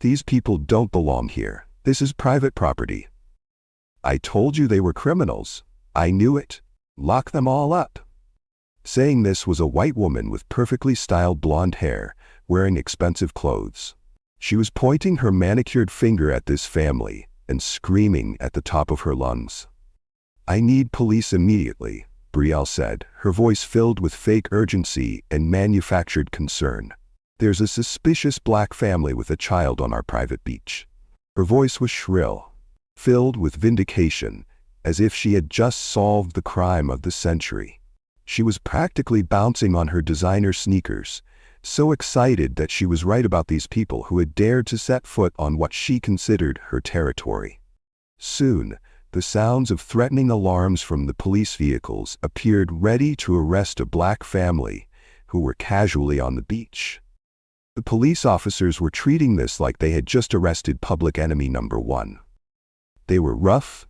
These people don't belong here. This is private property. I told you they were criminals. I knew it. Lock them all up." Saying this was a white woman with perfectly styled blonde hair, wearing expensive clothes. She was pointing her manicured finger at this family and screaming at the top of her lungs. "I need police immediately," Brielle said, her voice filled with fake urgency and manufactured concern. "There's a suspicious black family with a child on our private beach." Her voice was shrill, filled with vindication, as if she had just solved the crime of the century. She was practically bouncing on her designer sneakers, so excited that she was right about these people who had dared to set foot on what she considered her territory. Soon, the sounds of threatening alarms from the police vehicles appeared, ready to arrest a black family who were casually on the beach. The police officers were treating this like they had just arrested public enemy number one. They were rough,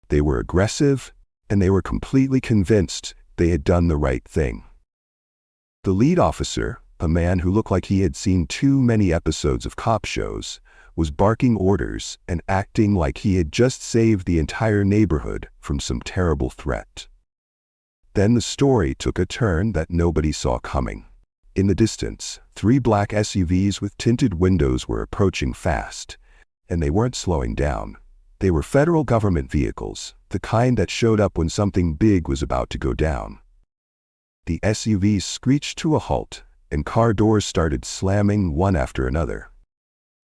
they were aggressive, and they were completely convinced they had done the right thing. The lead officer, a man who looked like he had seen too many episodes of cop shows, was barking orders and acting like he had just saved the entire neighborhood from some terrible threat. Then the story took a turn that nobody saw coming. In the distance, 3 black SUVs with tinted windows were approaching fast, and they weren't slowing down. They were federal government vehicles, the kind that showed up when something big was about to go down. The SUVs screeched to a halt, and car doors started slamming one after another.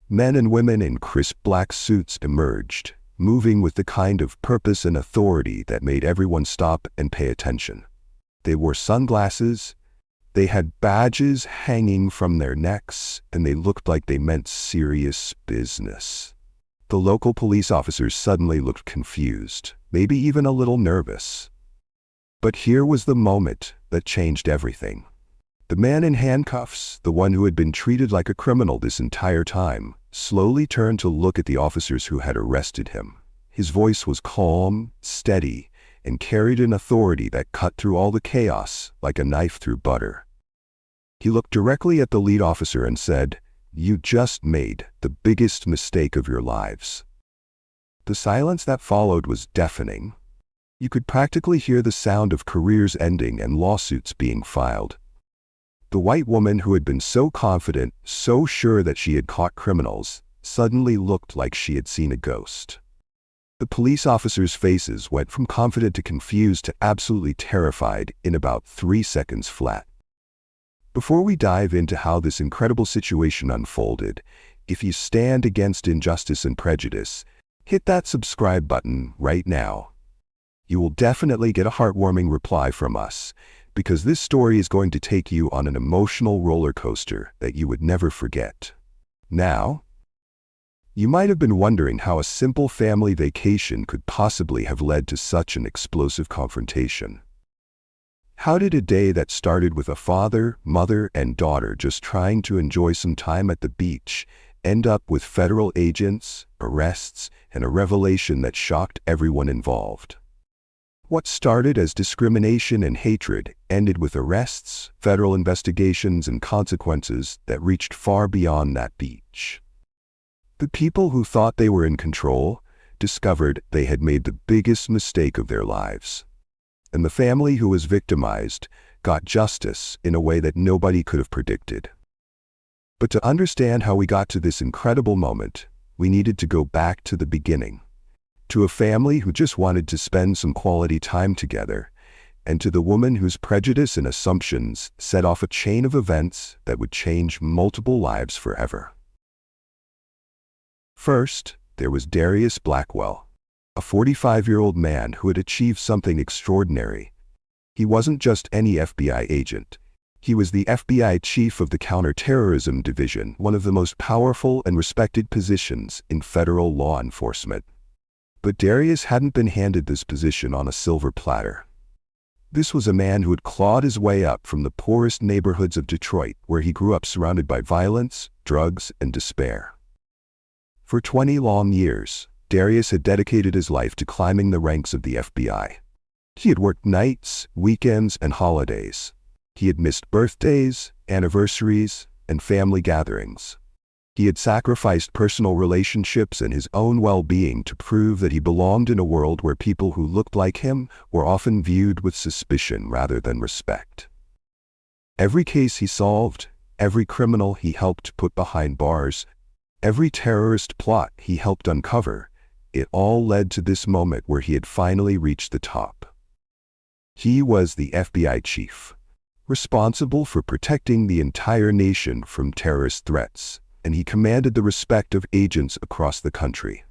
Men and women in crisp black suits emerged, moving with the kind of purpose and authority that made everyone stop and pay attention. They wore sunglasses, they had badges hanging from their necks, and they looked like they meant serious business. The local police officers suddenly looked confused, maybe even a little nervous. But here was the moment that changed everything. The man in handcuffs, the one who had been treated like a criminal this entire time, slowly turned to look at the officers who had arrested him. His voice was calm, steady, and carried an authority that cut through all the chaos like a knife through butter. He looked directly at the lead officer and said, "You just made the biggest mistake of your lives." The silence that followed was deafening. You could practically hear the sound of careers ending and lawsuits being filed. The white woman who had been so confident, so sure that she had caught criminals, suddenly looked like she had seen a ghost. The police officers' faces went from confident to confused to absolutely terrified in about 3 seconds flat. Before we dive into how this incredible situation unfolded, if you stand against injustice and prejudice, hit that subscribe button right now. You will definitely get a heartwarming reply from us, because this story is going to take you on an emotional roller coaster that you would never forget. Now, you might have been wondering how a simple family vacation could possibly have led to such an explosive confrontation. How did a day that started with a father, mother, and daughter just trying to enjoy some time at the beach end up with federal agents, arrests, and a revelation that shocked everyone involved? What started as discrimination and hatred ended with arrests, federal investigations, and consequences that reached far beyond that beach. The people who thought they were in control discovered they had made the biggest mistake of their lives. And the family who was victimized got justice in a way that nobody could have predicted. But to understand how we got to this incredible moment, we needed to go back to the beginning. To a family who just wanted to spend some quality time together, and to the woman whose prejudice and assumptions set off a chain of events that would change multiple lives forever. First, there was Darius Blackwell, a 45-year-old man who had achieved something extraordinary. He wasn't just any FBI agent. He was the FBI chief of the Counterterrorism Division, one of the most powerful and respected positions in federal law enforcement. But Darius hadn't been handed this position on a silver platter. This was a man who had clawed his way up from the poorest neighborhoods of Detroit, where he grew up surrounded by violence, drugs, and despair. For 20 long years, Darius had dedicated his life to climbing the ranks of the FBI. He had worked nights, weekends, and holidays. He had missed birthdays, anniversaries, and family gatherings. He had sacrificed personal relationships and his own well-being to prove that he belonged in a world where people who looked like him were often viewed with suspicion rather than respect. Every case he solved, every criminal he helped put behind bars, every terrorist plot he helped uncover, it all led to this moment where he had finally reached the top. He was the FBI chief, responsible for protecting the entire nation from terrorist threats, and he commanded the respect of agents across the country.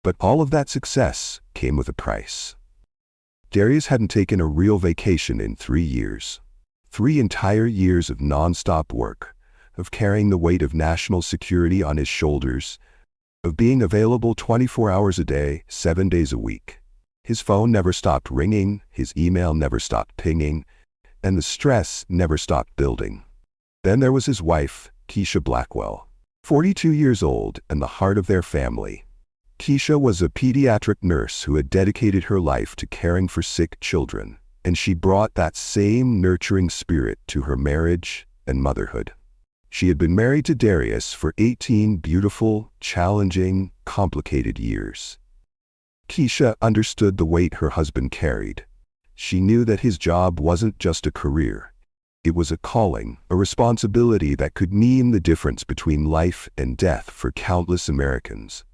But all of that success came with a price. Darius hadn't taken a real vacation in 3 years. 3 entire years of non-stop work, of carrying the weight of national security on his shoulders, of being available 24 hours a day, 7 days a week. His phone never stopped ringing, his email never stopped pinging, and the stress never stopped building. Then there was his wife, Keisha Blackwell, 42 years old and the heart of their family. Keisha was a pediatric nurse who had dedicated her life to caring for sick children, and she brought that same nurturing spirit to her marriage and motherhood. She had been married to Darius for 18 beautiful, challenging, complicated years. Keisha understood the weight her husband carried. She knew that his job wasn't just a career. It was a calling, a responsibility that could mean the difference between life and death for countless Americans.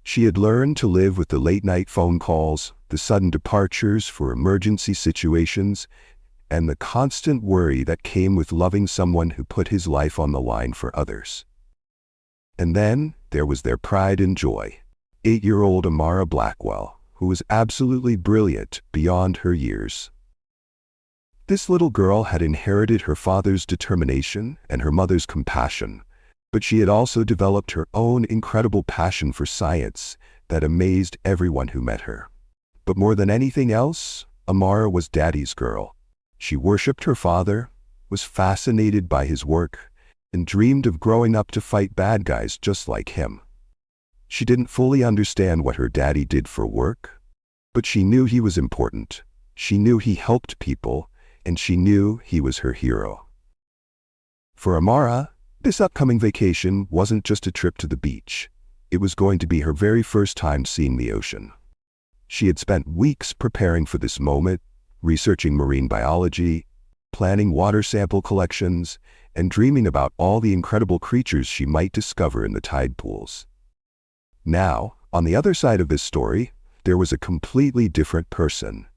She had learned to live with the late-night phone calls, the sudden departures for emergency situations, and the constant worry that came with loving someone who put his life on the line for others. And then there was their pride and joy, 8-year-old Amara Blackwell, who was absolutely brilliant beyond her years. This little girl had inherited her father's determination and her mother's compassion, but she had also developed her own incredible passion for science that amazed everyone who met her. But more than anything else, Amara was Daddy's girl. She worshipped her father, was fascinated by his work, and dreamed of growing up to fight bad guys just like him. She didn't fully understand what her daddy did for work, but she knew he was important. She knew he helped people, and she knew he was her hero. For Amara, this upcoming vacation wasn't just a trip to the beach. It was going to be her very first time seeing the ocean. She had spent weeks preparing for this moment, researching marine biology, planning water sample collections, and dreaming about all the incredible creatures she might discover in the tide pools. Now, on the other side of this story, there was a completely different person,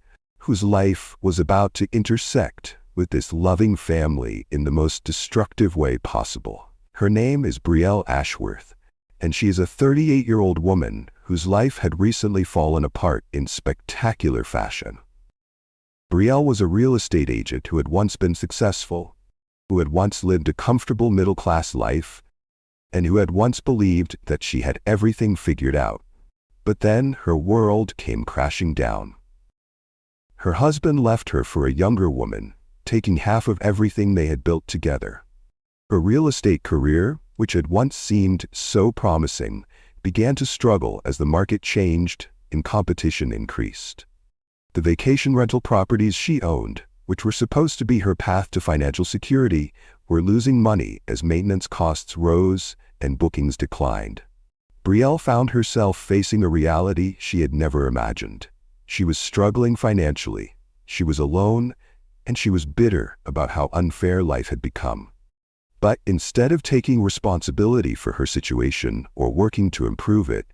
whose life was about to intersect with this loving family in the most destructive way possible. Her name is Brielle Ashworth, and she is a 38-year-old woman whose life had recently fallen apart in spectacular fashion. Brielle was a real estate agent who had once been successful, who had once lived a comfortable middle-class life, and who had once believed that she had everything figured out. But then her world came crashing down. Her husband left her for a younger woman, taking half of everything they had built together. Her real estate career, which had once seemed so promising, began to struggle as the market changed and competition increased. The vacation rental properties she owned, which were supposed to be her path to financial security, were losing money as maintenance costs rose and bookings declined. Brielle found herself facing a reality she had never imagined. She was struggling financially, she was alone, and she was bitter about how unfair life had become. But instead of taking responsibility for her situation or working to improve it,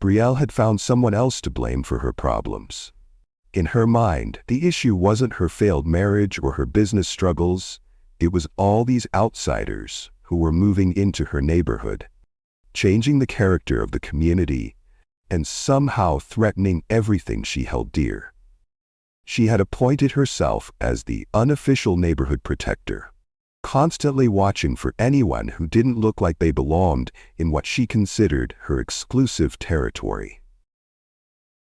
Brielle had found someone else to blame for her problems. In her mind, the issue wasn't her failed marriage or her business struggles. It was all these outsiders who were moving into her neighborhood, changing the character of the community, and somehow threatening everything she held dear. She had appointed herself as the unofficial neighborhood protector, constantly watching for anyone who didn't look like they belonged in what she considered her exclusive territory.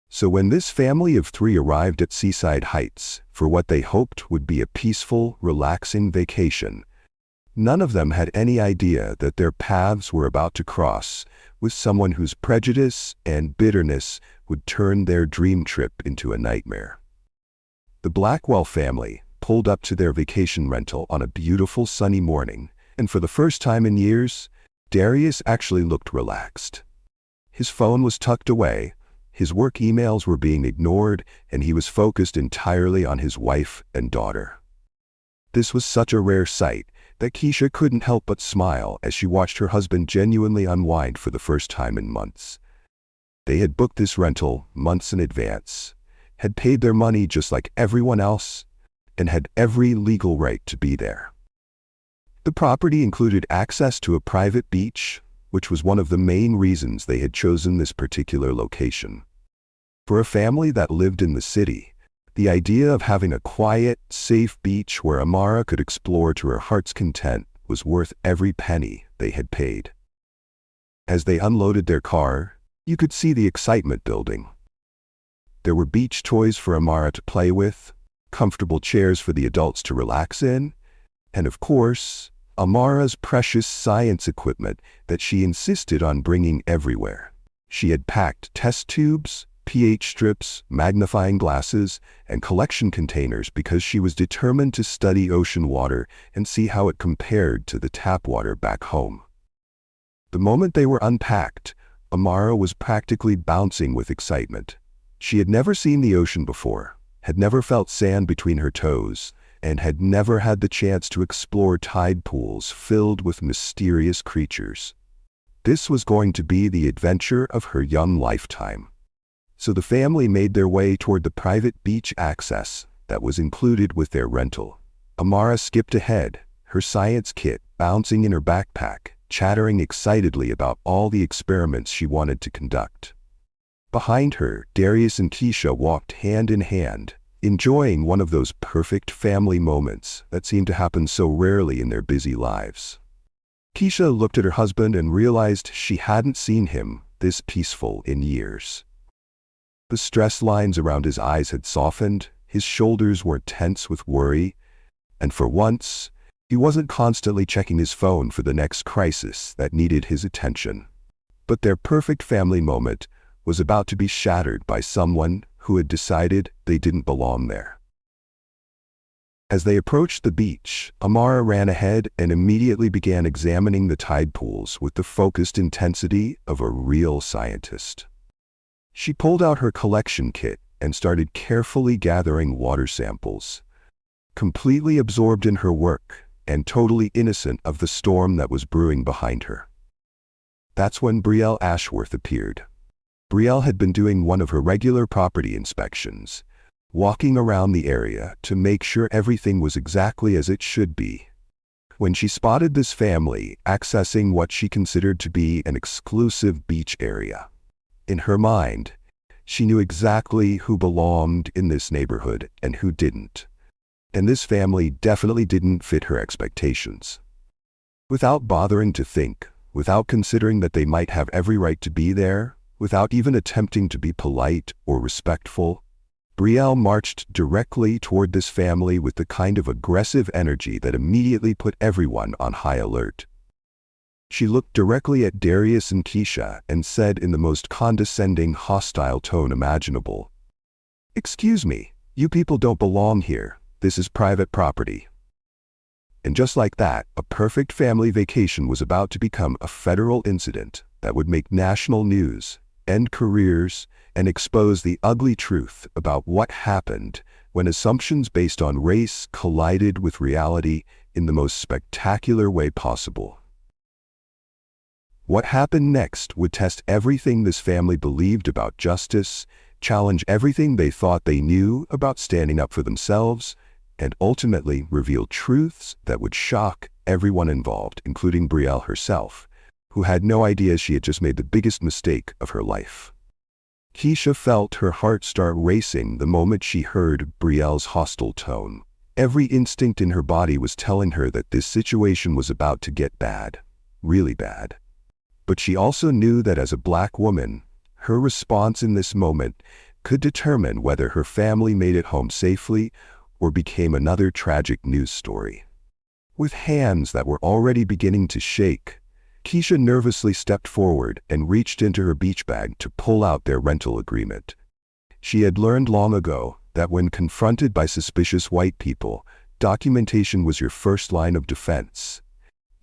So when this family of 3 arrived at Seaside Heights for what they hoped would be a peaceful, relaxing vacation, none of them had any idea that their paths were about to cross with someone whose prejudice and bitterness would turn their dream trip into a nightmare. The Blackwell family pulled up to their vacation rental on a beautiful sunny morning, and for the first time in years, Darius actually looked relaxed. His phone was tucked away, his work emails were being ignored, and he was focused entirely on his wife and daughter. This was such a rare sight that Keisha couldn't help but smile as she watched her husband genuinely unwind for the first time in months. They had booked this rental months in advance, had paid their money just like everyone else, and had every legal right to be there. The property included access to a private beach, which was one of the main reasons they had chosen this particular location. For a family that lived in the city, the idea of having a quiet, safe beach where Amara could explore to her heart's content was worth every penny they had paid. As they unloaded their car, you could see the excitement building. There were beach toys for Amara to play with, comfortable chairs for the adults to relax in, and of course, Amara's precious science equipment that she insisted on bringing everywhere. She had packed test tubes, pH strips, magnifying glasses, and collection containers because she was determined to study ocean water and see how it compared to the tap water back home. The moment they were unpacked, Amara was practically bouncing with excitement. She had never seen the ocean before, had never felt sand between her toes, and had never had the chance to explore tide pools filled with mysterious creatures. This was going to be the adventure of her young lifetime. So the family made their way toward the private beach access that was included with their rental. Amara skipped ahead, her science kit bouncing in her backpack, chattering excitedly about all the experiments she wanted to conduct. Behind her, Darius and Keisha walked hand in hand, enjoying one of those perfect family moments that seem to happen so rarely in their busy lives. Keisha looked at her husband and realized she hadn't seen him this peaceful in years. The stress lines around his eyes had softened, his shoulders were tense with worry, and for once, he wasn't constantly checking his phone for the next crisis that needed his attention. But their perfect family moment was about to be shattered by someone who had decided they didn't belong there. As they approached the beach, Amara ran ahead and immediately began examining the tide pools with the focused intensity of a real scientist. She pulled out her collection kit and started carefully gathering water samples, completely absorbed in her work and totally innocent of the storm that was brewing behind her. That's when Brielle Ashworth appeared. Brielle had been doing one of her regular property inspections, walking around the area to make sure everything was exactly as it should be. When she spotted this family accessing what she considered to be an exclusive beach area, in her mind, she knew exactly who belonged in this neighborhood and who didn't. And this family definitely didn't fit her expectations. Without bothering to think, without considering that they might have every right to be there, without even attempting to be polite or respectful, Brielle marched directly toward this family with the kind of aggressive energy that immediately put everyone on high alert. She looked directly at Darius and Keisha and said in the most condescending, hostile tone imaginable, "Excuse me, you people don't belong here. This is private property." And just like that, a perfect family vacation was about to become a federal incident that would make national news, end careers, and expose the ugly truth about what happened when assumptions based on race collided with reality in the most spectacular way possible. What happened next would test everything this family believed about justice, challenge everything they thought they knew about standing up for themselves, and ultimately reveal truths that would shock everyone involved, including Brielle herself, who had no idea she had just made the biggest mistake of her life. Keisha felt her heart start racing the moment she heard Brielle's hostile tone. Every instinct in her body was telling her that this situation was about to get bad, really bad. But she also knew that as a Black woman, her response in this moment could determine whether her family made it home safely or became another tragic news story. With hands that were already beginning to shake, Keisha nervously stepped forward and reached into her beach bag to pull out their rental agreement. She had learned long ago that when confronted by suspicious white people, documentation was your first line of defense,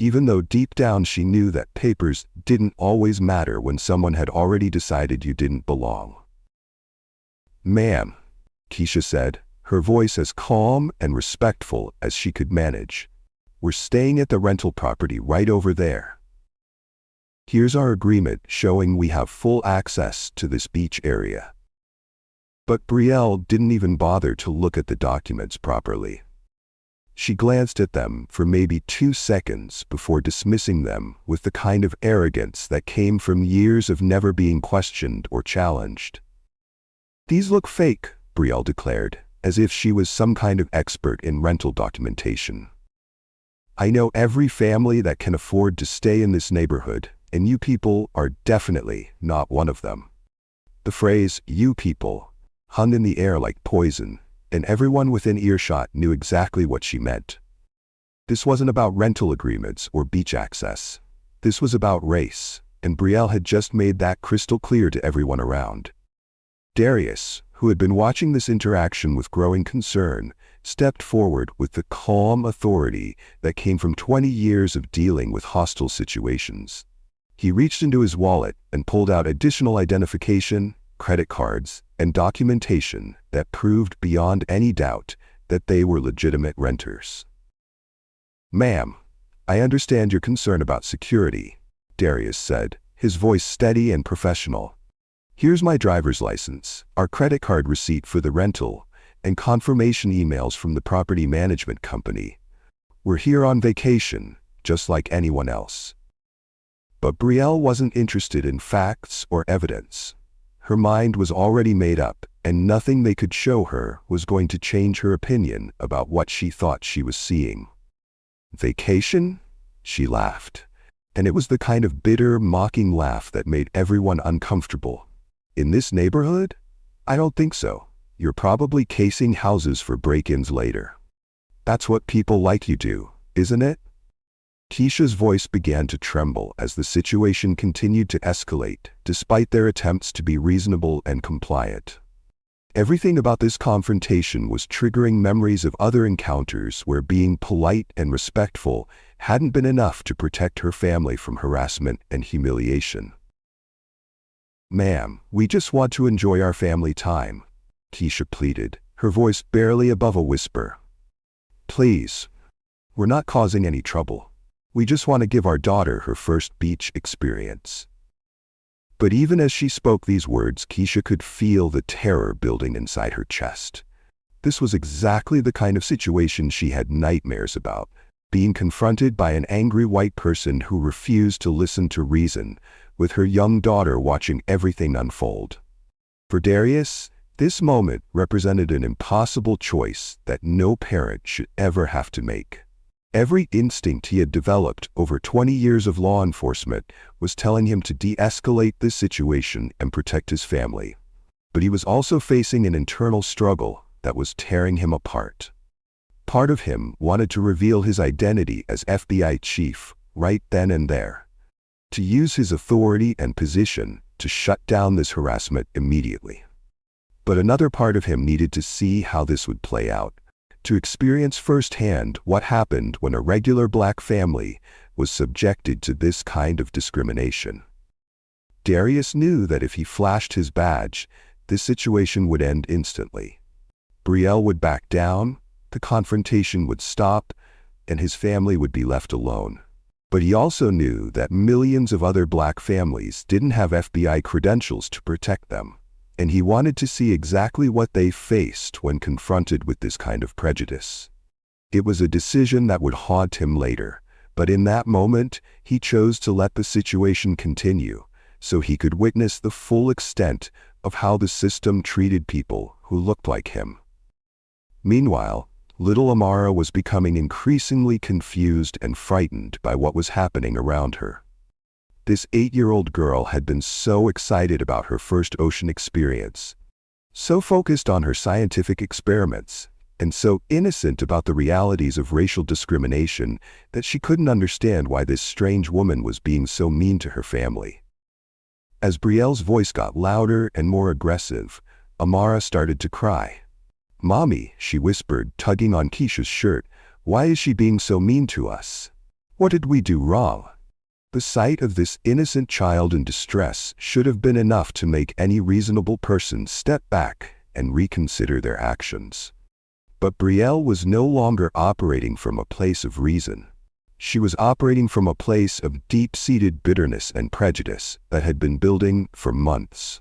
even though deep down she knew that papers didn't always matter when someone had already decided you didn't belong. "Ma'am," Keisha said, her voice as calm and respectful as she could manage. "We're staying at the rental property right over there. Here's our agreement showing we have full access to this beach area." But Brielle didn't even bother to look at the documents properly. She glanced at them for maybe 2 seconds before dismissing them with the kind of arrogance that came from years of never being questioned or challenged. "These look fake," Brielle declared, as if she was some kind of expert in rental documentation. "I know every family that can afford to stay in this neighborhood, and you people are definitely not one of them." The phrase, "you people," hung in the air like poison, and everyone within earshot knew exactly what she meant. This wasn't about rental agreements or beach access. This was about race, and Brielle had just made that crystal clear to everyone around. Darius, who had been watching this interaction with growing concern, stepped forward with the calm authority that came from 20 years of dealing with hostile situations. He reached into his wallet and pulled out additional identification, credit cards, and documentation that proved beyond any doubt that they were legitimate renters. "Ma'am, I understand your concern about security," Darius said, his voice steady and professional. "Here's my driver's license, our credit card receipt for the rental, and confirmation emails from the property management company. We're here on vacation, just like anyone else." But Brielle wasn't interested in facts or evidence. Her mind was already made up, and nothing they could show her was going to change her opinion about what she thought she was seeing. "Vacation?" She laughed, and it was the kind of bitter, mocking laugh that made everyone uncomfortable. "In this neighborhood? I don't think so. You're probably casing houses for break-ins later. That's what people like you do, isn't it?" Keisha's voice began to tremble as the situation continued to escalate, despite their attempts to be reasonable and compliant. Everything about this confrontation was triggering memories of other encounters where being polite and respectful hadn't been enough to protect her family from harassment and humiliation. "Ma'am, we just want to enjoy our family time," Keisha pleaded, her voice barely above a whisper. "Please, we're not causing any trouble. We just want to give our daughter her first beach experience." But even as she spoke these words, Keisha could feel the terror building inside her chest. This was exactly the kind of situation she had nightmares about, being confronted by an angry white person who refused to listen to reason, with her young daughter watching everything unfold. For Darius, this moment represented an impossible choice that no parent should ever have to make. Every instinct he had developed over 20 years of law enforcement was telling him to de-escalate this situation and protect his family. But he was also facing an internal struggle that was tearing him apart. Part of him wanted to reveal his identity as FBI chief right then and there, to use his authority and position to shut down this harassment immediately. But another part of him needed to see how this would play out, to experience firsthand what happened when a regular black family was subjected to this kind of discrimination. Darius knew that if he flashed his badge, this situation would end instantly. Brielle would back down, the confrontation would stop, and his family would be left alone. But he also knew that millions of other black families didn't have FBI credentials to protect them, and he wanted to see exactly what they faced when confronted with this kind of prejudice. It was a decision that would haunt him later, but in that moment, he chose to let the situation continue, so he could witness the full extent of how the system treated people who looked like him. Meanwhile, little Amara was becoming increasingly confused and frightened by what was happening around her. This 8-year-old girl had been so excited about her first ocean experience, so focused on her scientific experiments, and so innocent about the realities of racial discrimination that she couldn't understand why this strange woman was being so mean to her family. As Brielle's voice got louder and more aggressive, Amara started to cry. "Mommy," she whispered, tugging on Keisha's shirt, "why is she being so mean to us? What did we do wrong? The sight of this innocent child in distress should have been enough to make any reasonable person step back and reconsider their actions. But Brielle was no longer operating from a place of reason. She was operating from a place of deep-seated bitterness and prejudice that had been building for months.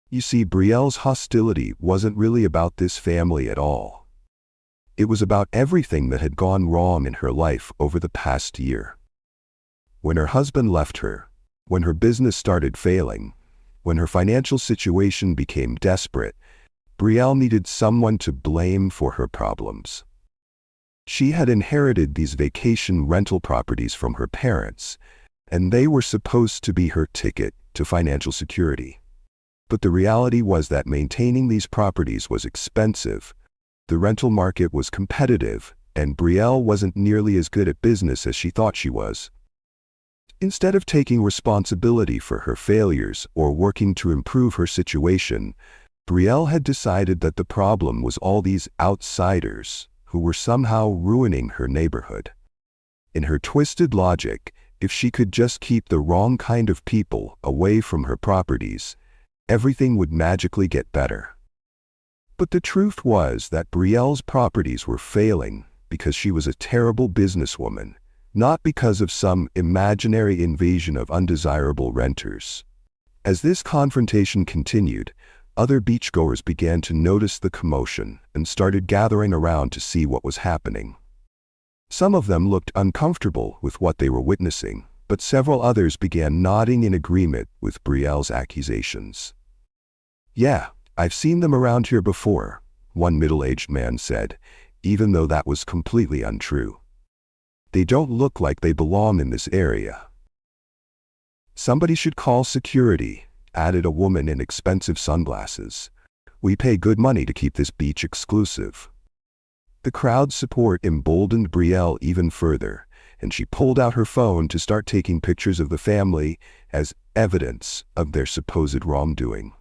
You see, Brielle's hostility wasn't really about this family at all. It was about everything that had gone wrong in her life over the past year. When her husband left her, when her business started failing, when her financial situation became desperate, Brielle needed someone to blame for her problems. She had inherited these vacation rental properties from her parents, and they were supposed to be her ticket to financial security. But the reality was that maintaining these properties was expensive, the rental market was competitive, and Brielle wasn't nearly as good at business as she thought she was. Instead of taking responsibility for her failures or working to improve her situation, Brielle had decided that the problem was all these outsiders who were somehow ruining her neighborhood. In her twisted logic, if she could just keep the wrong kind of people away from her properties, everything would magically get better. But the truth was that Brielle's properties were failing because she was a terrible businesswoman, not because of some imaginary invasion of undesirable renters. As this confrontation continued, other beachgoers began to notice the commotion and started gathering around to see what was happening. Some of them looked uncomfortable with what they were witnessing, but several others began nodding in agreement with Brielle's accusations. "Yeah, I've seen them around here before," one middle-aged man said, even though that was completely untrue. "They don't look like they belong in this area." "Somebody should call security," added a woman in expensive sunglasses. "We pay good money to keep this beach exclusive." The crowd's support emboldened Brielle even further, and she pulled out her phone to start taking pictures of the family as evidence of their supposed wrongdoing.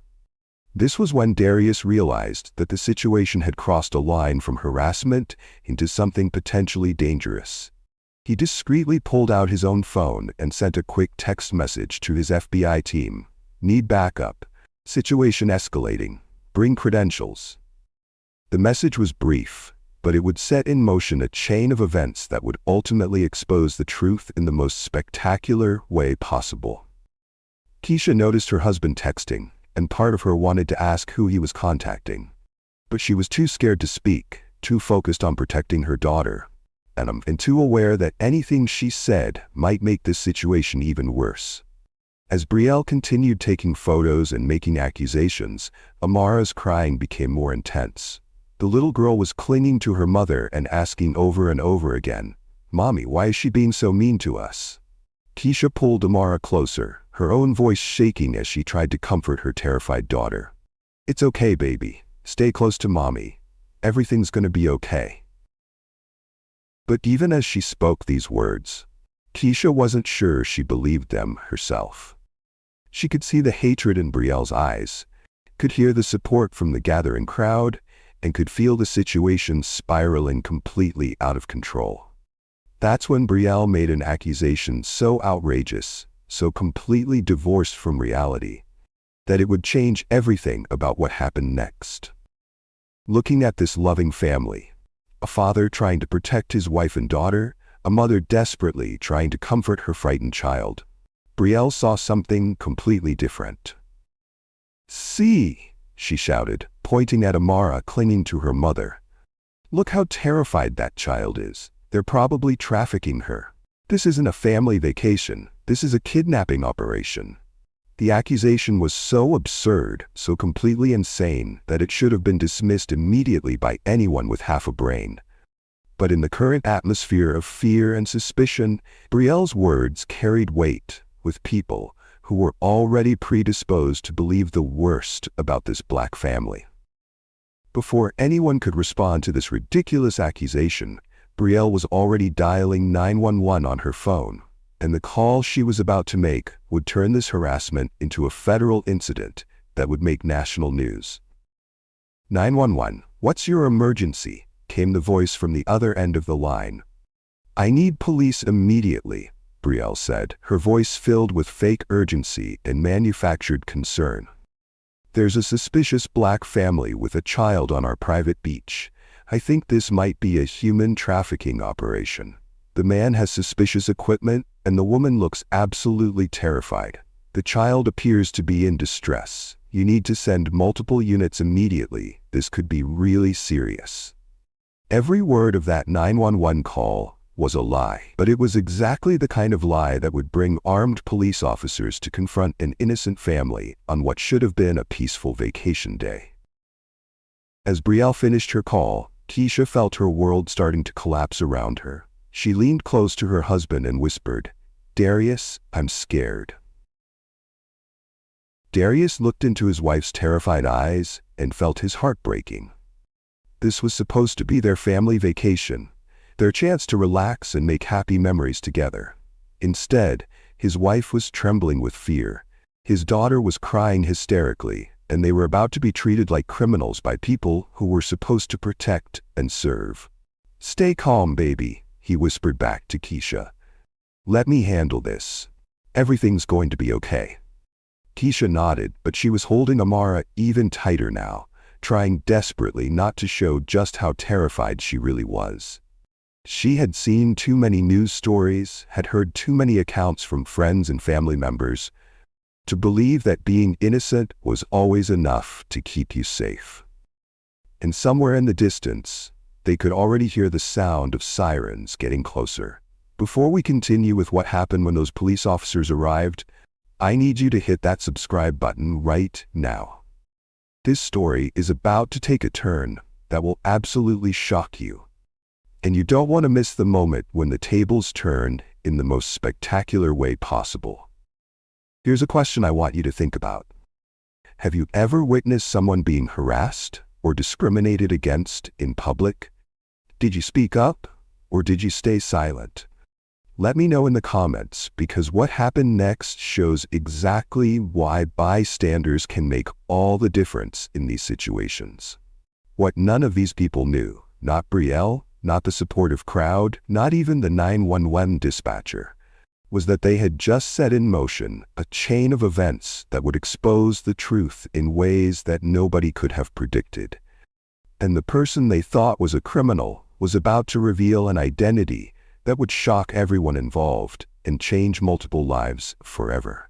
This was when Darius realized that the situation had crossed a line from harassment into something potentially dangerous. He discreetly pulled out his own phone and sent a quick text message to his FBI team. "Need backup. Situation escalating. Bring credentials." The message was brief, but it would set in motion a chain of events that would ultimately expose the truth in the most spectacular way possible. Keisha noticed her husband texting, and part of her wanted to ask who he was contacting. But she was too scared to speak, too focused on protecting her daughter, and too aware that anything she said might make this situation even worse. As Brielle continued taking photos and making accusations, Amara's crying became more intense. The little girl was clinging to her mother and asking over and over again, "Mommy, why is she being so mean to us?" Keisha pulled Amara closer, her own voice shaking as she tried to comfort her terrified daughter. "It's okay, baby. Stay close to Mommy. Everything's gonna be okay." But even as she spoke these words, Keisha wasn't sure she believed them herself. She could see the hatred in Brielle's eyes, could hear the support from the gathering crowd, and could feel the situation spiraling completely out of control. That's when Brielle made an accusation so outrageous, so completely divorced from reality, that it would change everything about what happened next. Looking at this loving family, a father trying to protect his wife and daughter, a mother desperately trying to comfort her frightened child, Brielle saw something completely different. "See," she shouted, pointing at Amara clinging to her mother. "Look how terrified that child is. They're probably trafficking her. This isn't a family vacation. This is a kidnapping operation." The accusation was so absurd, so completely insane, that it should have been dismissed immediately by anyone with half a brain. But in the current atmosphere of fear and suspicion, Brielle's words carried weight with people who were already predisposed to believe the worst about this black family. Before anyone could respond to this ridiculous accusation, Brielle was already dialing 911 on her phone, and the call she was about to make would turn this harassment into a federal incident that would make national news. "911, what's your emergency?" came the voice from the other end of the line. I need police immediately, Brielle said, her voice filled with fake urgency and manufactured concern. There's a suspicious black family with a child on our private beach. I think this might be a human trafficking operation. The man has suspicious equipment, and the woman looks absolutely terrified. The child appears to be in distress. You need to send multiple units immediately. This could be really serious. Every word of that 911 call was a lie, but it was exactly the kind of lie that would bring armed police officers to confront an innocent family on what should have been a peaceful vacation day. As Brielle finished her call, Keisha felt her world starting to collapse around her. She leaned close to her husband and whispered, "Darius, I'm scared." Darius looked into his wife's terrified eyes and felt his heart breaking. This was supposed to be their family vacation, their chance to relax and make happy memories together. Instead, his wife was trembling with fear. His daughter was crying hysterically, and they were about to be treated like criminals by people who were supposed to protect and serve. "Stay calm, baby," he whispered back to Keisha. "Let me handle this. Everything's going to be okay." Keisha nodded, but she was holding Amara even tighter now, trying desperately not to show just how terrified she really was. She had seen too many news stories, had heard too many accounts from friends and family members, to believe that being innocent was always enough to keep you safe. And somewhere in the distance, they could already hear the sound of sirens getting closer. Before we continue with what happened when those police officers arrived, I need you to hit that subscribe button right now. This story is about to take a turn that will absolutely shock you. And you don't want to miss the moment when the tables turn in the most spectacular way possible. Here's a question I want you to think about. Have you ever witnessed someone being harassed or discriminated against in public? Did you speak up, or did you stay silent? Let me know in the comments, because what happened next shows exactly why bystanders can make all the difference in these situations. What none of these people knew, not Brielle, not the supportive crowd, not even the 911 dispatcher, was that they had just set in motion a chain of events that would expose the truth in ways that nobody could have predicted. And the person they thought was a criminal was about to reveal an identity that would shock everyone involved and change multiple lives forever.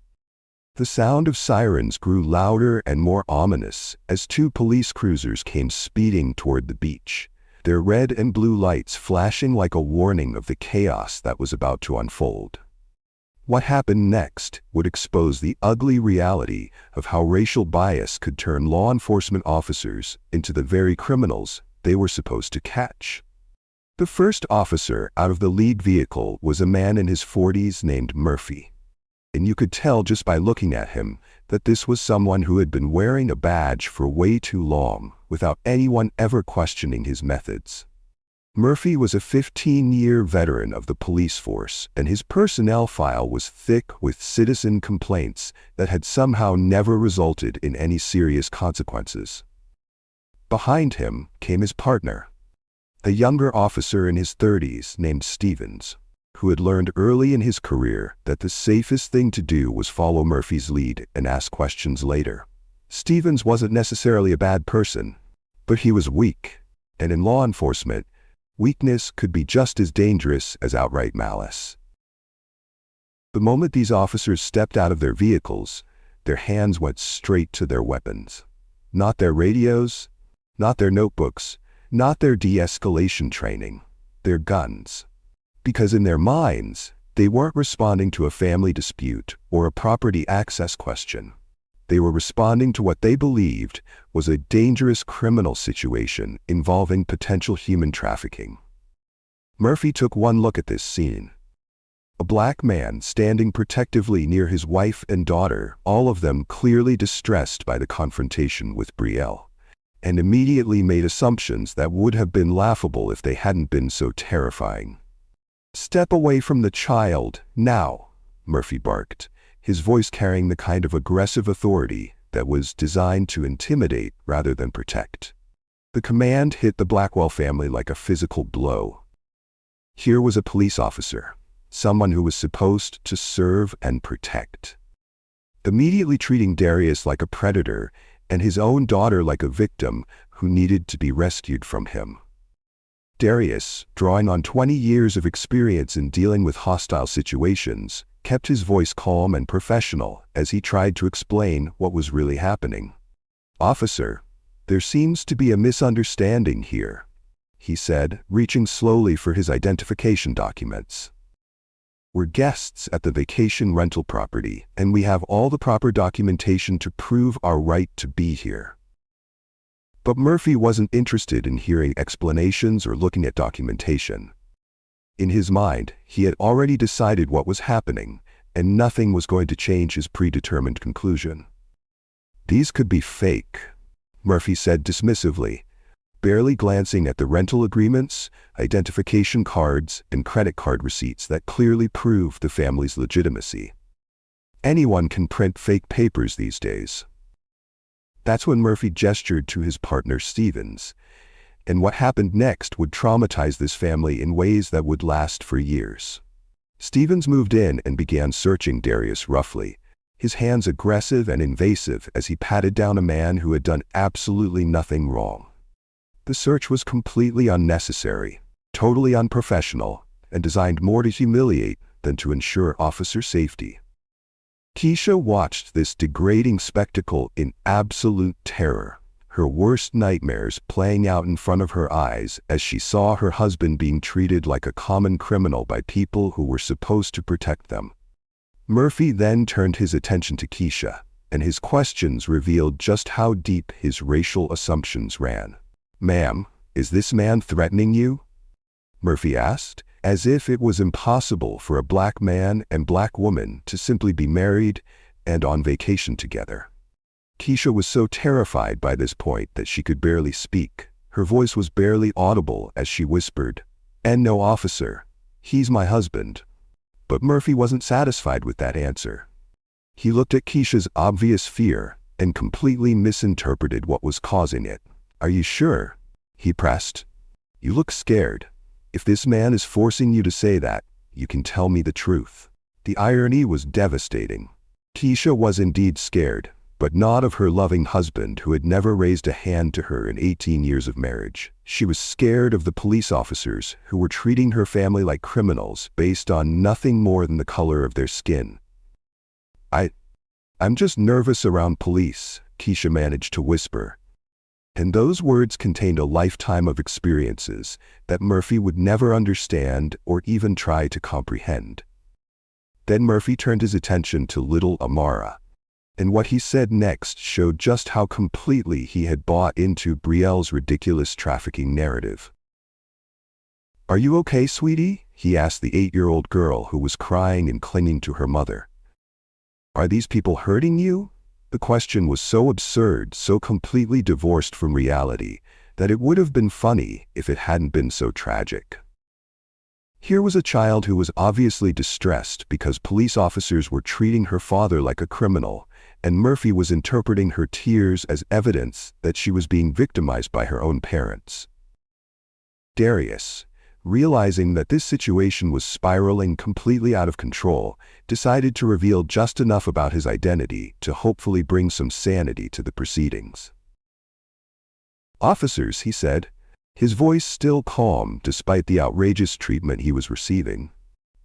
The sound of sirens grew louder and more ominous as two police cruisers came speeding toward the beach, their red and blue lights flashing like a warning of the chaos that was about to unfold. What happened next would expose the ugly reality of how racial bias could turn law enforcement officers into the very criminals they were supposed to catch. The first officer out of the lead vehicle was a man in his 40s named Murphy. And you could tell just by looking at him that this was someone who had been wearing a badge for way too long without anyone ever questioning his methods. Murphy was a 15-year veteran of the police force, and his personnel file was thick with citizen complaints that had somehow never resulted in any serious consequences. Behind him came his partner, a younger officer in his 30s named Stevens, who had learned early in his career that the safest thing to do was follow Murphy's lead and ask questions later. Stevens wasn't necessarily a bad person, but he was weak, and in law enforcement, weakness could be just as dangerous as outright malice. The moment these officers stepped out of their vehicles, their hands went straight to their weapons. Not their radios, not their notebooks, not their de-escalation training, their guns. Because in their minds, they weren't responding to a family dispute or a property access question. They were responding to what they believed was a dangerous criminal situation involving potential human trafficking. Murphy took one look at this scene. A black man standing protectively near his wife and daughter, all of them clearly distressed by the confrontation with Brielle, and immediately made assumptions that would have been laughable if they hadn't been so terrifying. "Step away from the child, now," Murphy barked, his voice carrying the kind of aggressive authority that was designed to intimidate rather than protect. The command hit the Blackwell family like a physical blow. Here was a police officer, someone who was supposed to serve and protect, immediately treating Darius like a predator and his own daughter like a victim who needed to be rescued from him. Darius, drawing on 20 years of experience in dealing with hostile situations, kept his voice calm and professional as he tried to explain what was really happening. "Officer, there seems to be a misunderstanding here," he said, reaching slowly for his identification documents. "We're guests at the vacation rental property, and we have all the proper documentation to prove our right to be here." But Murphy wasn't interested in hearing explanations or looking at documentation. In his mind, he had already decided what was happening, and nothing was going to change his predetermined conclusion. "These could be fake," Murphy said dismissively, barely glancing at the rental agreements, identification cards, and credit card receipts that clearly proved the family's legitimacy. Anyone can print fake papers these days. That's when Murphy gestured to his partner Stevens, and what happened next would traumatize this family in ways that would last for years. Stevens moved in and began searching Darius roughly, his hands aggressive and invasive as he patted down a man who had done absolutely nothing wrong. The search was completely unnecessary, totally unprofessional, and designed more to humiliate than to ensure officer safety. Keisha watched this degrading spectacle in absolute terror, her worst nightmares playing out in front of her eyes as she saw her husband being treated like a common criminal by people who were supposed to protect them. Murphy then turned his attention to Keisha, and his questions revealed just how deep his racial assumptions ran. "Ma'am, is this man threatening you?" Murphy asked, as if it was impossible for a black man and black woman to simply be married and on vacation together. Keisha was so terrified by this point that she could barely speak. Her voice was barely audible as she whispered, "And no, officer, he's my husband." But Murphy wasn't satisfied with that answer. He looked at Keisha's obvious fear and completely misinterpreted what was causing it. "Are you sure?" he pressed. "You look scared. If this man is forcing you to say that, you can tell me the truth." The irony was devastating. Keisha was indeed scared, but not of her loving husband who had never raised a hand to her in 18 years of marriage. She was scared of the police officers who were treating her family like criminals based on nothing more than the color of their skin. I'm just nervous around police," Keisha managed to whisper. And those words contained a lifetime of experiences that Murphy would never understand or even try to comprehend. Then Murphy turned his attention to little Amara, and what he said next showed just how completely he had bought into Brielle's ridiculous trafficking narrative. "Are you okay, sweetie?" he asked the 8-year-old girl who was crying and clinging to her mother. "Are these people hurting you?" The question was so absurd, so completely divorced from reality, that it would have been funny if it hadn't been so tragic. Here was a child who was obviously distressed because police officers were treating her father like a criminal, and Murphy was interpreting her tears as evidence that she was being victimized by her own parents. Darius, realizing that this situation was spiraling completely out of control, decided to reveal just enough about his identity to hopefully bring some sanity to the proceedings. "Officers," he said, his voice still calm despite the outrageous treatment he was receiving.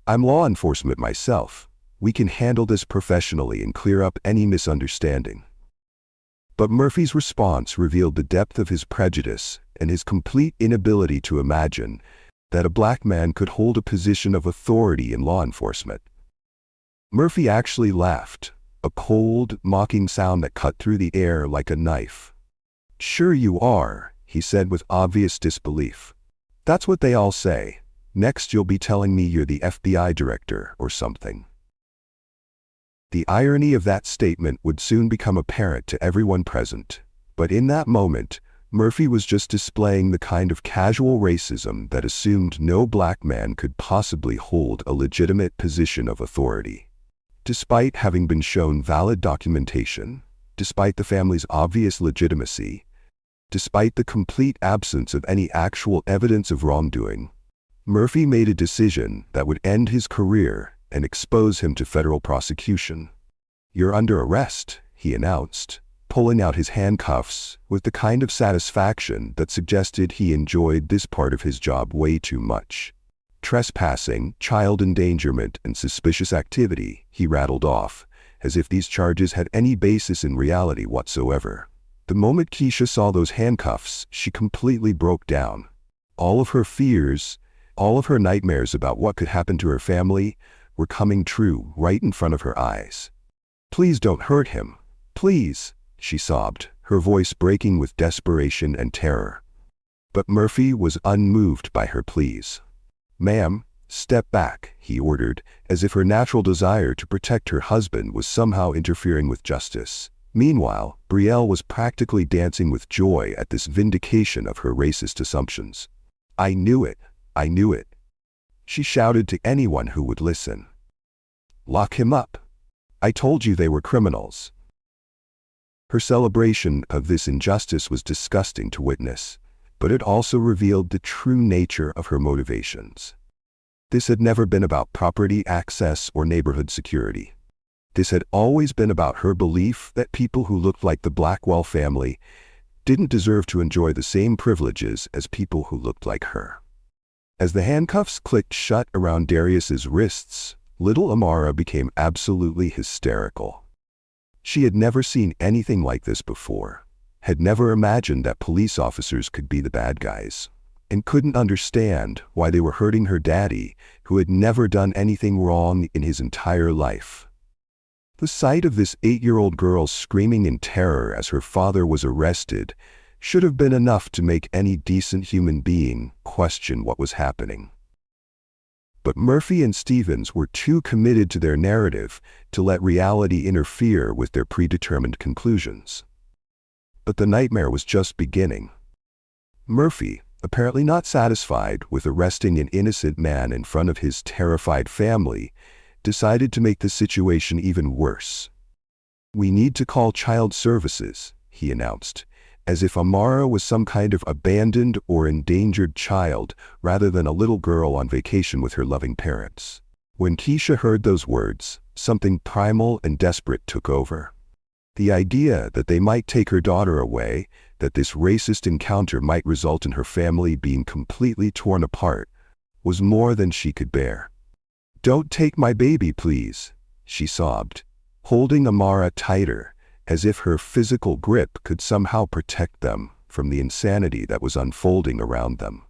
"I'm law enforcement myself. We can handle this professionally and clear up any misunderstanding." But Murphy's response revealed the depth of his prejudice and his complete inability to imagine that a black man could hold a position of authority in law enforcement. Murphy actually laughed, a cold, mocking sound that cut through the air like a knife. "Sure you are," he said with obvious disbelief. "That's what they all say. Next you'll be telling me you're the FBI director or something." The irony of that statement would soon become apparent to everyone present, but in that moment, Murphy was just displaying the kind of casual racism that assumed no black man could possibly hold a legitimate position of authority. Despite having been shown valid documentation, despite the family's obvious legitimacy, despite the complete absence of any actual evidence of wrongdoing, Murphy made a decision that would end his career and expose him to federal prosecution. "You're under arrest," he announced, pulling out his handcuffs with the kind of satisfaction that suggested he enjoyed this part of his job way too much. "Trespassing, child endangerment, and suspicious activity," he rattled off, as if these charges had any basis in reality whatsoever. The moment Keisha saw those handcuffs, she completely broke down. All of her fears, all of her nightmares about what could happen to her family, were coming true right in front of her eyes. "Please don't hurt him. Please," she sobbed, her voice breaking with desperation and terror. But Murphy was unmoved by her pleas. "Ma'am, step back," he ordered, as if her natural desire to protect her husband was somehow interfering with justice. Meanwhile, Brielle was practically dancing with joy at this vindication of her racist assumptions. "I knew it. I knew it," she shouted to anyone who would listen. "Lock him up. I told you they were criminals." Her celebration of this injustice was disgusting to witness, but it also revealed the true nature of her motivations. This had never been about property access or neighborhood security. This had always been about her belief that people who looked like the Blackwell family didn't deserve to enjoy the same privileges as people who looked like her. As the handcuffs clicked shut around Darius's wrists, little Amara became absolutely hysterical. She had never seen anything like this before, had never imagined that police officers could be the bad guys, and couldn't understand why they were hurting her daddy, who had never done anything wrong in his entire life. The sight of this 8-year-old girl screaming in terror as her father was arrested should have been enough to make any decent human being question what was happening. But Murphy and Stevens were too committed to their narrative to let reality interfere with their predetermined conclusions. But the nightmare was just beginning. Murphy, apparently not satisfied with arresting an innocent man in front of his terrified family, decided to make the situation even worse. "We need to call child services," he announced, as if Amara was some kind of abandoned or endangered child rather than a little girl on vacation with her loving parents. When Keisha heard those words, something primal and desperate took over. The idea that they might take her daughter away, that this racist encounter might result in her family being completely torn apart, was more than she could bear. "Don't take my baby, please," she sobbed, holding Amara tighter, as if her physical grip could somehow protect them from the insanity that was unfolding around them.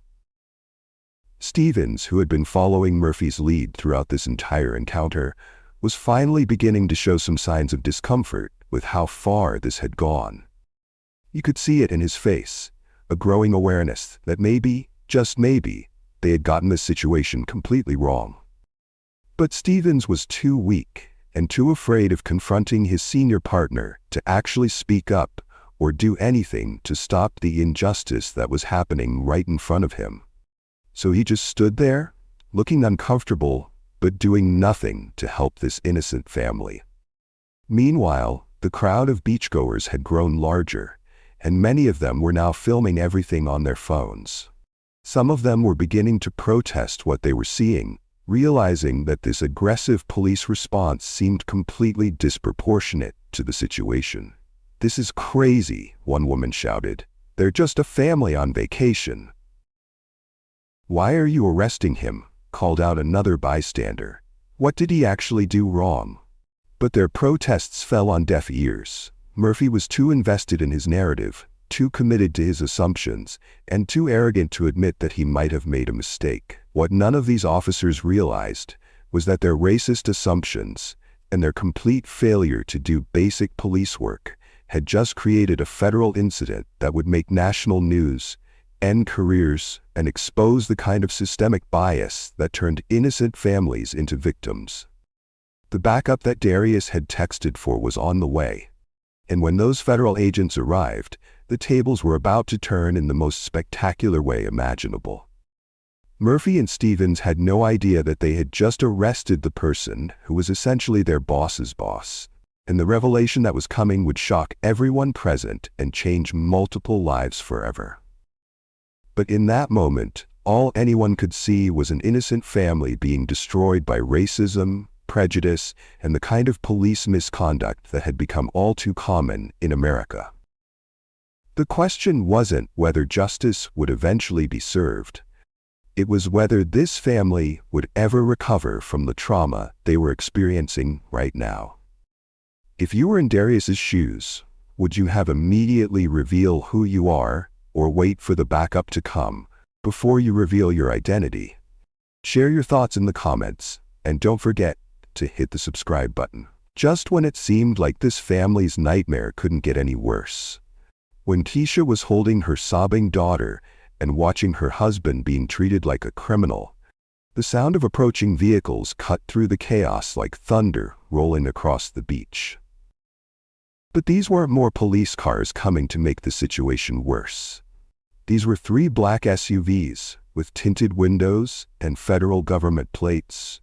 Stevens, who had been following Murphy's lead throughout this entire encounter, was finally beginning to show some signs of discomfort with how far this had gone. You could see it in his face, a growing awareness that maybe, just maybe, they had gotten the situation completely wrong. But Stevens was too weak and too afraid of confronting his senior partner to actually speak up or do anything to stop the injustice that was happening right in front of him. So he just stood there, looking uncomfortable, but doing nothing to help this innocent family. Meanwhile, the crowd of beachgoers had grown larger, and many of them were now filming everything on their phones. Some of them were beginning to protest what they were seeing, realizing that this aggressive police response seemed completely disproportionate to the situation. "This is crazy," one woman shouted. "They're just a family on vacation." "Why are you arresting him?" called out another bystander. "What did he actually do wrong?" But their protests fell on deaf ears. Murphy was too invested in his narrative, too committed to his assumptions, and too arrogant to admit that he might have made a mistake. What none of these officers realized was that their racist assumptions and their complete failure to do basic police work had just created a federal incident that would make national news, end careers, and expose the kind of systemic bias that turned innocent families into victims. The backup that Darius had texted for was on the way, and when those federal agents arrived, the tables were about to turn in the most spectacular way imaginable. Murphy and Stevens had no idea that they had just arrested the person who was essentially their boss's boss, and the revelation that was coming would shock everyone present and change multiple lives forever. But in that moment, All anyone could see was an innocent family being destroyed by racism, prejudice, and the kind of police misconduct that had become all too common in America. The question wasn't whether justice would eventually be served. It was whether this family would ever recover from the trauma they were experiencing right now. If you were in Darius's shoes, would you have immediately reveal who you are, or wait for the backup to come before you reveal your identity? Share your thoughts in the comments, and don't forget to hit the subscribe button. Just when it seemed like this family's nightmare couldn't get any worse, when Keisha was holding her sobbing daughter and watching her husband being treated like a criminal, the sound of approaching vehicles cut through the chaos like thunder rolling across the beach. But these weren't more police cars coming to make the situation worse. These were 3 black SUVs with tinted windows and federal government plates,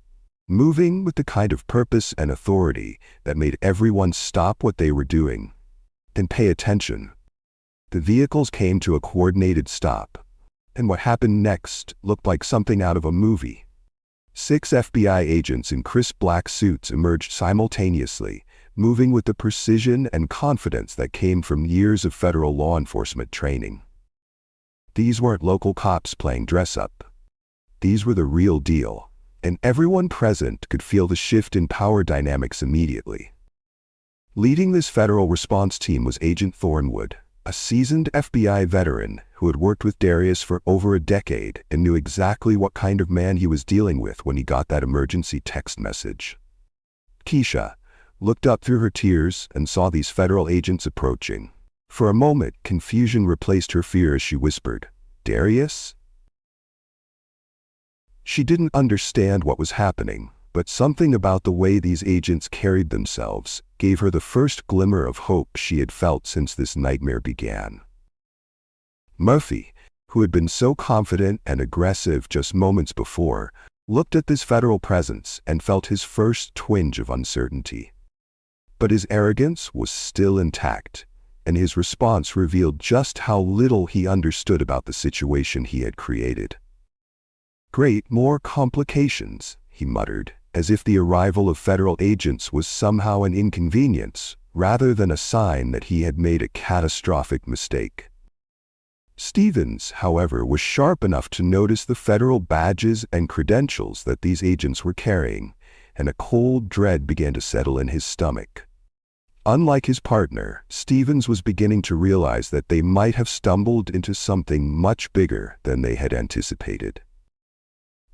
moving with the kind of purpose and authority that made everyone stop what they were doing and pay attention. The vehicles came to a coordinated stop, and what happened next looked like something out of a movie. 6 FBI agents in crisp black suits emerged simultaneously, moving with the precision and confidence that came from years of federal law enforcement training. These weren't local cops playing dress-up. These were the real deal, and everyone present could feel the shift in power dynamics immediately. Leading this federal response team was Agent Thornwood, a seasoned FBI veteran who had worked with Darius for over a decade and knew exactly what kind of man he was dealing with when he got that emergency text message. Keisha looked up through her tears and saw these federal agents approaching. For a moment, confusion replaced her fear as she whispered, "Darius?" She didn't understand what was happening, but something about the way these agents carried themselves gave her the first glimmer of hope she had felt since this nightmare began. Murphy, who had been so confident and aggressive just moments before, looked at this federal presence and felt his first twinge of uncertainty. But his arrogance was still intact, and his response revealed just how little he understood about the situation he had created. "Great, more complications," he muttered, as if the arrival of federal agents was somehow an inconvenience, rather than a sign that he had made a catastrophic mistake. Stevens, however, was sharp enough to notice the federal badges and credentials that these agents were carrying, and a cold dread began to settle in his stomach. Unlike his partner, Stevens was beginning to realize that they might have stumbled into something much bigger than they had anticipated.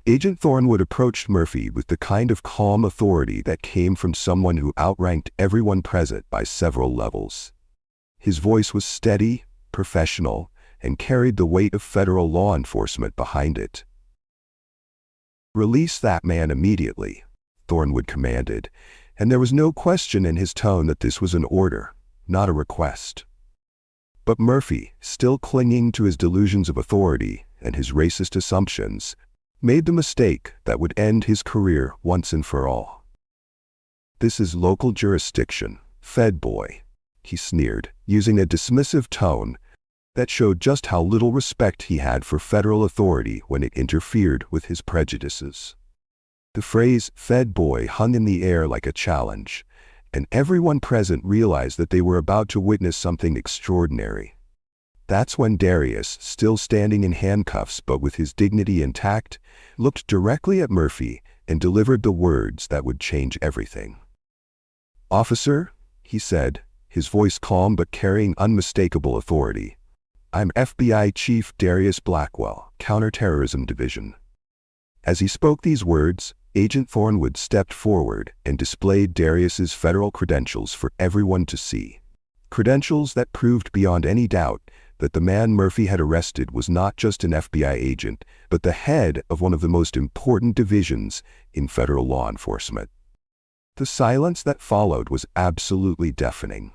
Agent Thornwood approached Murphy with the kind of calm authority that came from someone who outranked everyone present by several levels. His voice was steady, professional, and carried the weight of federal law enforcement behind it. "Release that man immediately," Thornwood commanded, and there was no question in his tone that this was an order, not a request. But Murphy, still clinging to his delusions of authority and his racist assumptions, made the mistake that would end his career once and for all. "This is local jurisdiction, Fed boy," he sneered, using a dismissive tone that showed just how little respect he had for federal authority when it interfered with his prejudices. The phrase "Fed boy" hung in the air like a challenge, and everyone present realized that they were about to witness something extraordinary. That's when Darius, still standing in handcuffs but with his dignity intact, looked directly at Murphy and delivered the words that would change everything. "Officer," he said, his voice calm but carrying unmistakable authority, "I'm FBI Chief Darius Blackwell, Counterterrorism Division." As he spoke these words, Agent Thornwood stepped forward and displayed Darius's federal credentials for everyone to see. Credentials that proved beyond any doubt that the man Murphy had arrested was not just an FBI agent, but the head of one of the most important divisions in federal law enforcement. The silence that followed was absolutely deafening.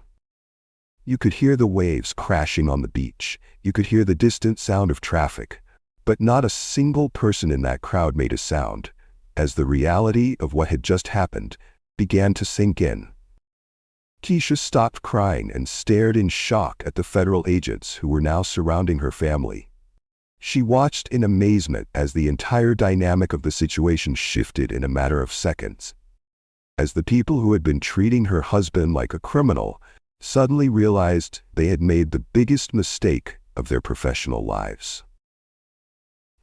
You could hear the waves crashing on the beach. You could hear the distant sound of traffic, but not a single person in that crowd made a sound, as the reality of what had just happened began to sink in. Keisha stopped crying and stared in shock at the federal agents who were now surrounding her family. She watched in amazement as the entire dynamic of the situation shifted in a matter of seconds. As the people who had been treating her husband like a criminal suddenly realized they had made the biggest mistake of their professional lives.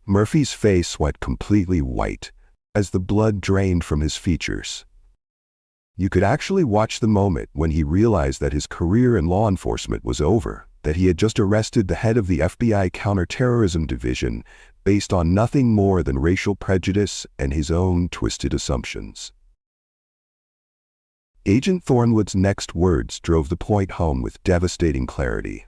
Murphy's face went completely white as the blood drained from his features. You could actually watch the moment when he realized that his career in law enforcement was over, that he had just arrested the head of the FBI Counterterrorism Division based on nothing more than racial prejudice and his own twisted assumptions. Agent Thornwood's next words drove the point home with devastating clarity.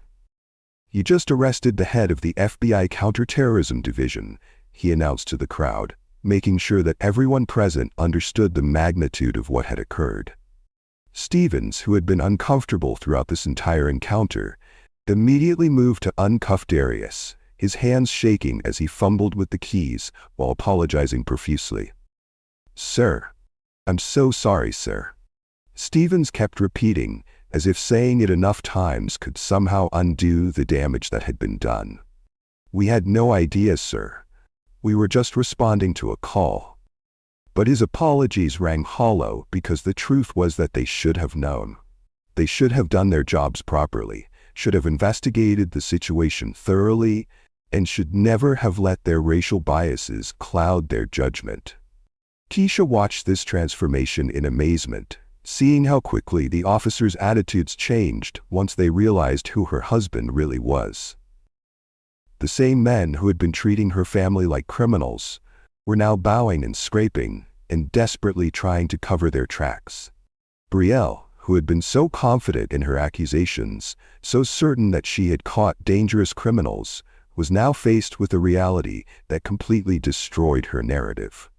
"You just arrested the head of the FBI Counterterrorism Division," he announced to the crowd, making sure that everyone present understood the magnitude of what had occurred. Stevens, who had been uncomfortable throughout this entire encounter, immediately moved to uncuff Darius, his hands shaking as he fumbled with the keys while apologizing profusely. "Sir, I'm so sorry, sir." Stevens kept repeating, as if saying it enough times could somehow undo the damage that had been done. "We had no idea, sir. We were just responding to a call." But his apologies rang hollow because the truth was that they should have known. They should have done their jobs properly, should have investigated the situation thoroughly, and should never have let their racial biases cloud their judgment. Keisha watched this transformation in amazement, seeing how quickly the officers' attitudes changed once they realized who her husband really was. The same men who had been treating her family like criminals were now bowing and scraping and desperately trying to cover their tracks. Brielle, who had been so confident in her accusations, so certain that she had caught dangerous criminals, was now faced with a reality that completely destroyed her narrative.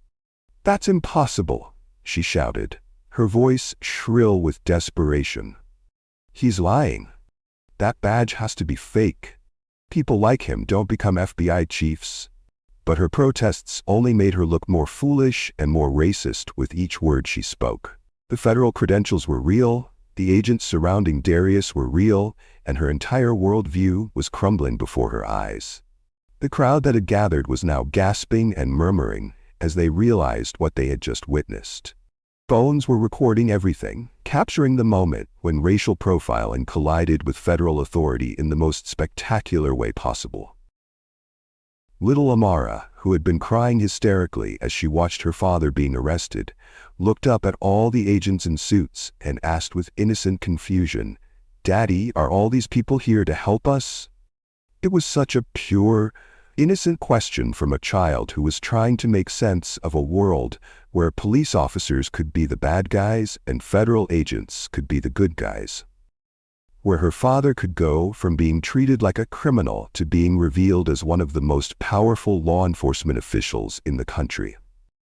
"That's impossible," she shouted, her voice shrill with desperation. "He's lying. That badge has to be fake. People like him don't become FBI chiefs." But her protests only made her look more foolish and more racist with each word she spoke. The federal credentials were real, the agents surrounding Darius were real, and her entire worldview was crumbling before her eyes. The crowd that had gathered was now gasping and murmuring as they realized what they had just witnessed. Phones were recording everything, capturing the moment when racial profiling collided with federal authority in the most spectacular way possible. Little Amara, who had been crying hysterically as she watched her father being arrested, looked up at all the agents in suits and asked with innocent confusion, "Daddy, are all these people here to help us?" It was such a pure, innocent question from a child who was trying to make sense of a world where police officers could be the bad guys and federal agents could be the good guys. Where her father could go from being treated like a criminal to being revealed as one of the most powerful law enforcement officials in the country.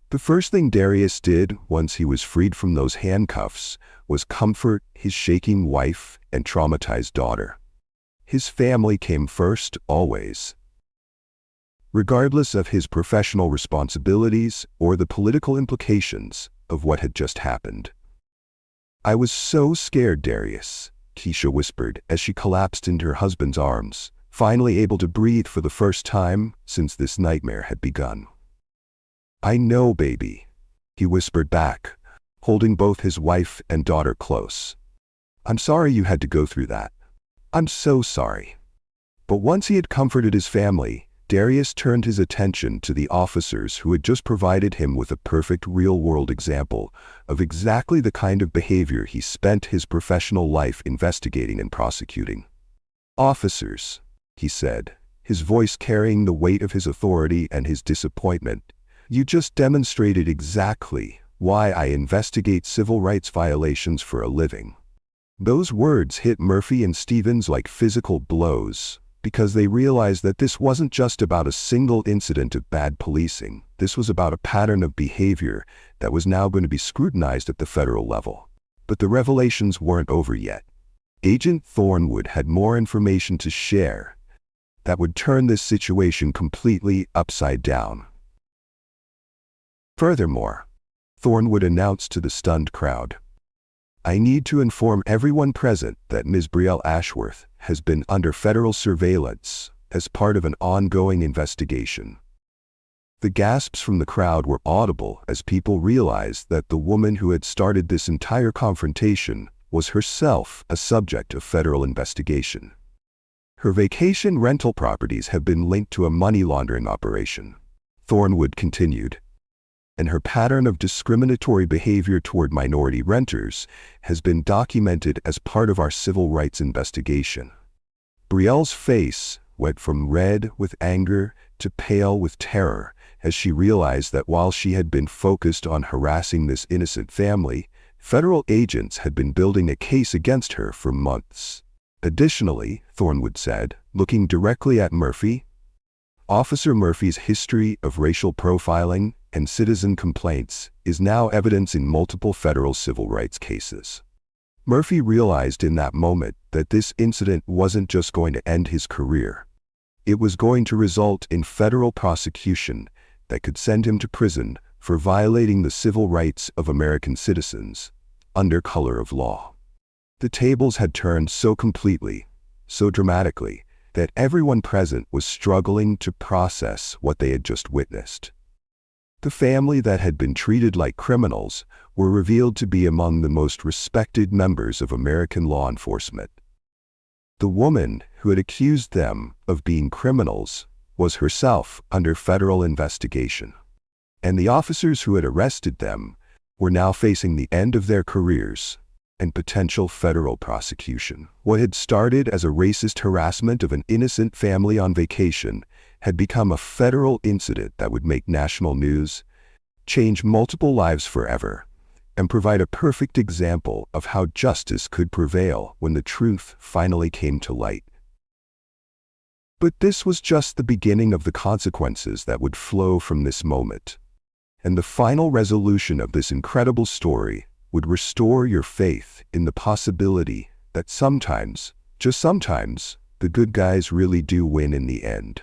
The first thing Darius did once he was freed from those handcuffs was comfort his shaking wife and traumatized daughter. His family came first, always. Regardless of his professional responsibilities or the political implications of what had just happened. "I was so scared, Darius," Keisha whispered as she collapsed into her husband's arms, finally able to breathe for the first time since this nightmare had begun. "I know, baby," he whispered back, holding both his wife and daughter close. "I'm sorry you had to go through that. I'm so sorry." But once he had comforted his family, Darius turned his attention to the officers who had just provided him with a perfect real-world example of exactly the kind of behavior he spent his professional life investigating and prosecuting. "Officers," he said, his voice carrying the weight of his authority and his disappointment, "you just demonstrated exactly why I investigate civil rights violations for a living." Those words hit Murphy and Stevens like physical blows, because they realized that this wasn't just about a single incident of bad policing. This was about a pattern of behavior that was now going to be scrutinized at the federal level. But the revelations weren't over yet. Agent Thornwood had more information to share that would turn this situation completely upside down. Furthermore, Thornwood announced to the stunned crowd, "I need to inform everyone present that Ms. Brielle Ashworth has been under federal surveillance as part of an ongoing investigation. The gasps from the crowd were audible as people realized that the woman who had started this entire confrontation was herself a subject of federal investigation. Her vacation rental properties have been linked to a money laundering operation, Thornwood continued, and her pattern of discriminatory behavior toward minority renters has been documented as part of our civil rights investigation. Brielle's face went from red with anger to pale with terror as she realized that while she had been focused on harassing this innocent family, federal agents had been building a case against her for months. Additionally, Thornwood said, looking directly at Murphy, Officer Murphy's history of racial profiling and citizen complaints is now evidence in multiple federal civil rights cases. Murphy realized in that moment that this incident wasn't just going to end his career. It was going to result in federal prosecution that could send him to prison for violating the civil rights of American citizens under color of law. The tables had turned so completely, so dramatically, that everyone present was struggling to process what they had just witnessed. The family that had been treated like criminals were revealed to be among the most respected members of American law enforcement. The woman who had accused them of being criminals was herself under federal investigation, and the officers who had arrested them were now facing the end of their careers and potential federal prosecution. What had started as a racist harassment of an innocent family on vacation had become a federal incident that would make national news, change multiple lives forever, and provide a perfect example of how justice could prevail when the truth finally came to light. But this was just the beginning of the consequences that would flow from this moment. And the final resolution of this incredible story would restore your faith in the possibility that sometimes, just sometimes, the good guys really do win in the end.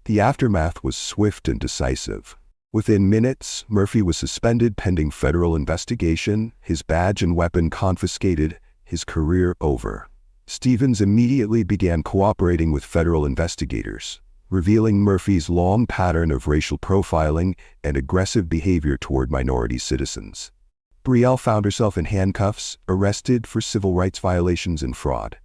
The aftermath was swift and decisive. Within minutes, Murphy was suspended pending federal investigation, his badge and weapon confiscated, his career over. Stevens immediately began cooperating with federal investigators, revealing Murphy's long pattern of racial profiling and aggressive behavior toward minority citizens. Brielle found herself in handcuffs, arrested for civil rights violations and fraud.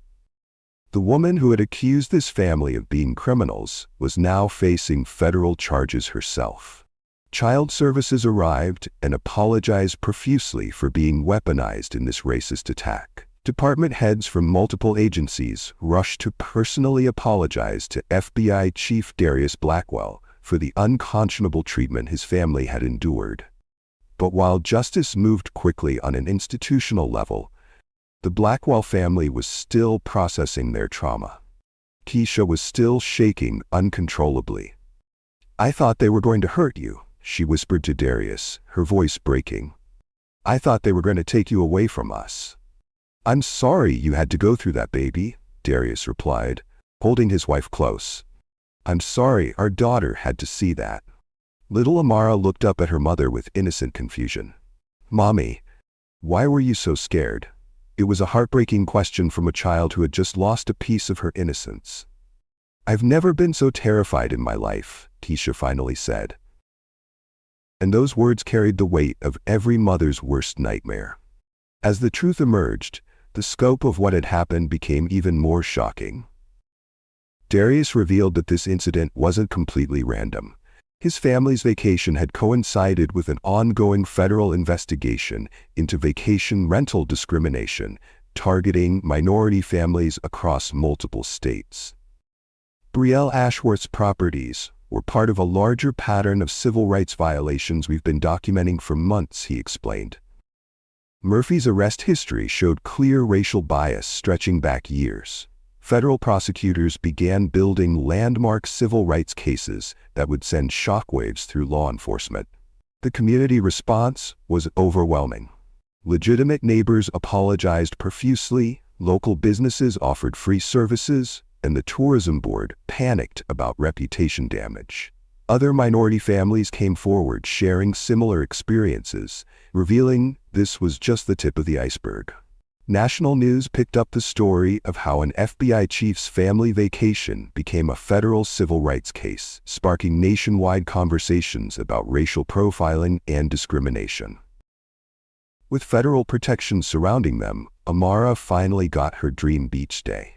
The woman who had accused this family of being criminals was now facing federal charges herself. Child Services arrived and apologized profusely for being weaponized in this racist attack. Department heads from multiple agencies rushed to personally apologize to FBI Chief Darius Blackwell for the unconscionable treatment his family had endured. But while justice moved quickly on an institutional level, the Blackwell family was still processing their trauma. Keisha was still shaking uncontrollably. "I thought they were going to hurt you," she whispered to Darius, her voice breaking. "I thought they were going to take you away from us." "I'm sorry you had to go through that, baby," Darius replied, holding his wife close. "I'm sorry our daughter had to see that." Little Amara looked up at her mother with innocent confusion. "Mommy, why were you so scared?" It was a heartbreaking question from a child who had just lost a piece of her innocence. "I've never been so terrified in my life," Keisha finally said. And those words carried the weight of every mother's worst nightmare. As the truth emerged, the scope of what had happened became even more shocking. Darius revealed that this incident wasn't completely random. His family's vacation had coincided with an ongoing federal investigation into vacation rental discrimination, targeting minority families across multiple states. Brielle Ashworth's properties were part of a larger pattern of civil rights violations we've been documenting for months, he explained. Murphy's arrest history showed clear racial bias stretching back years. Federal prosecutors began building landmark civil rights cases that would send shockwaves through law enforcement. The community response was overwhelming. Legitimate neighbors apologized profusely, local businesses offered free services, and the tourism board panicked about reputation damage. Other minority families came forward sharing similar experiences, revealing this was just the tip of the iceberg. National news picked up the story of how an FBI chief's family vacation became a federal civil rights case, sparking nationwide conversations about racial profiling and discrimination. With federal protections surrounding them, Amara finally got her dream beach day.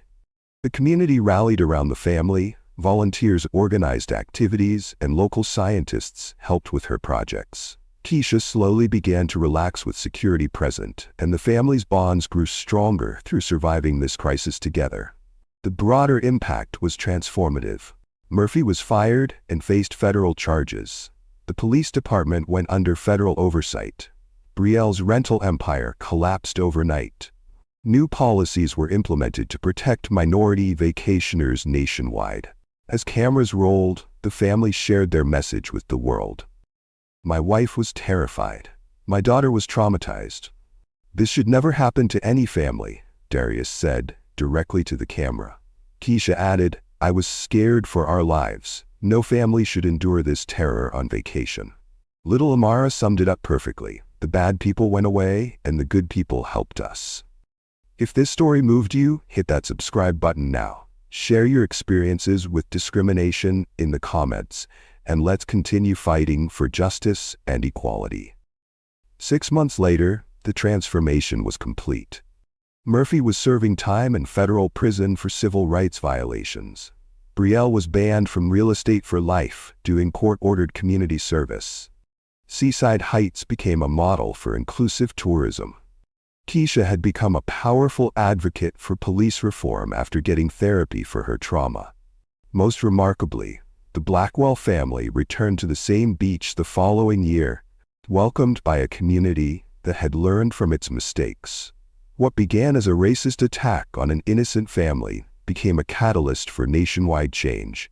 The community rallied around the family, volunteers organized activities, and local scientists helped with her projects. Keisha slowly began to relax with security present, and the family's bonds grew stronger through surviving this crisis together. The broader impact was transformative. Murphy was fired and faced federal charges. The police department went under federal oversight. Brielle's rental empire collapsed overnight. New policies were implemented to protect minority vacationers nationwide. As cameras rolled, the family shared their message with the world. My wife was terrified. My daughter was traumatized. This should never happen to any family, Darius said, directly to the camera. Keisha added, I was scared for our lives. No family should endure this terror on vacation. Little Amara summed it up perfectly. The bad people went away, and the good people helped us. If this story moved you, hit that subscribe button now. Share your experiences with discrimination in the comments, and let's continue fighting for justice and equality. 6 months later, the transformation was complete. Murphy was serving time in federal prison for civil rights violations. Brielle was banned from real estate for life, doing court-ordered community service. Seaside Heights became a model for inclusive tourism. Keisha had become a powerful advocate for police reform after getting therapy for her trauma. Most remarkably, the Blackwell family returned to the same beach the following year, welcomed by a community that had learned from its mistakes. What began as a racist attack on an innocent family became a catalyst for nationwide change,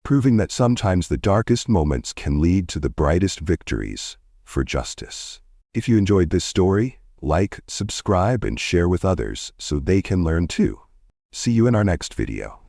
proving that sometimes the darkest moments can lead to the brightest victories for justice. If you enjoyed this story, like, subscribe, and share with others so they can learn too. See you in our next video.